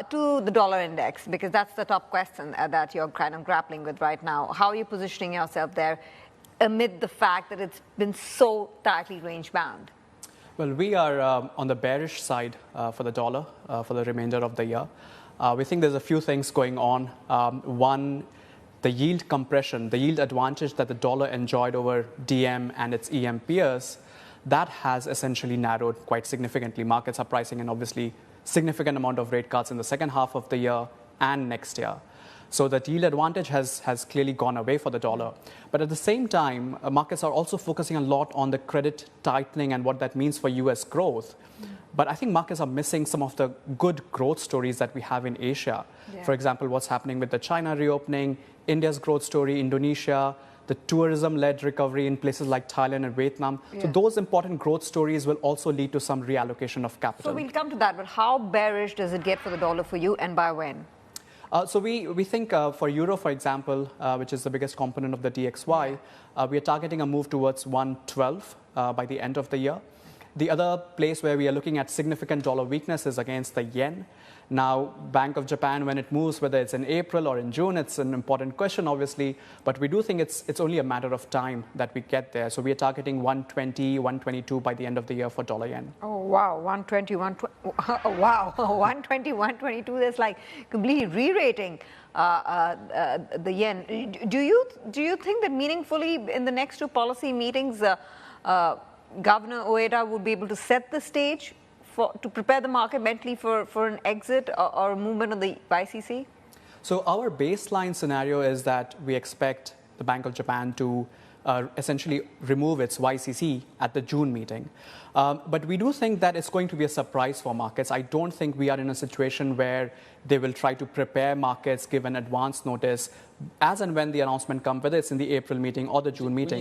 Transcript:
to the dollar index, because that's the top question that you're kind of grappling with right now. How are you positioning yourself there amid the fact that it's been so tightly range bound? Well, we are on the bearish side for the dollar for the remainder of the year. We think there's a few things going on. One, the yield compression, the yield advantage that the dollar enjoyed over DM and its EM peers, that has essentially narrowed quite significantly. Markets are pricing in obviously significant amount of rate cuts in the second half of the year and next year. So that yield advantage has clearly gone away for the dollar. But at the same time, markets are also focusing a lot on the credit tightening and what that means for US growth. But I think markets are missing some of the good growth stories that we have in Asia. Yeah. For example, what's happening with the China reopening, India's growth story, Indonesia, the tourism-led recovery in places like Thailand and Vietnam. Yeah. So those important growth stories will also lead to some reallocation of capital. So we'll come to that, but how bearish does it get for the dollar for you, and by when? So we think for euro, for example, which is the biggest component of the DXY, we are targeting a move towards 112 by the end of the year. The other place where we are looking at significant dollar weakness is against the yen. Now, Bank of Japan, when it moves, whether it's in April or in June, it's an important question, obviously. But we do think it's only a matter of time that we get there. So we are targeting 120, 122 by the end of the year for dollar yen. Oh, wow. 120, 120. Wow. 120, 122. That's like completely re-rating the yen. Do you think that meaningfully in the next two policy meetings, Governor Ueda would be able to set the stage to prepare the market mentally for an exit or a movement on the YCC? So our baseline scenario is that we expect the Bank of Japan to essentially remove its YCC at the June meeting. But we do think that it's going to be a surprise for markets. I don't think we are in a situation where they will try to prepare markets, give an advance notice, as and when the announcement comes, whether it's in the April meeting or the June meeting.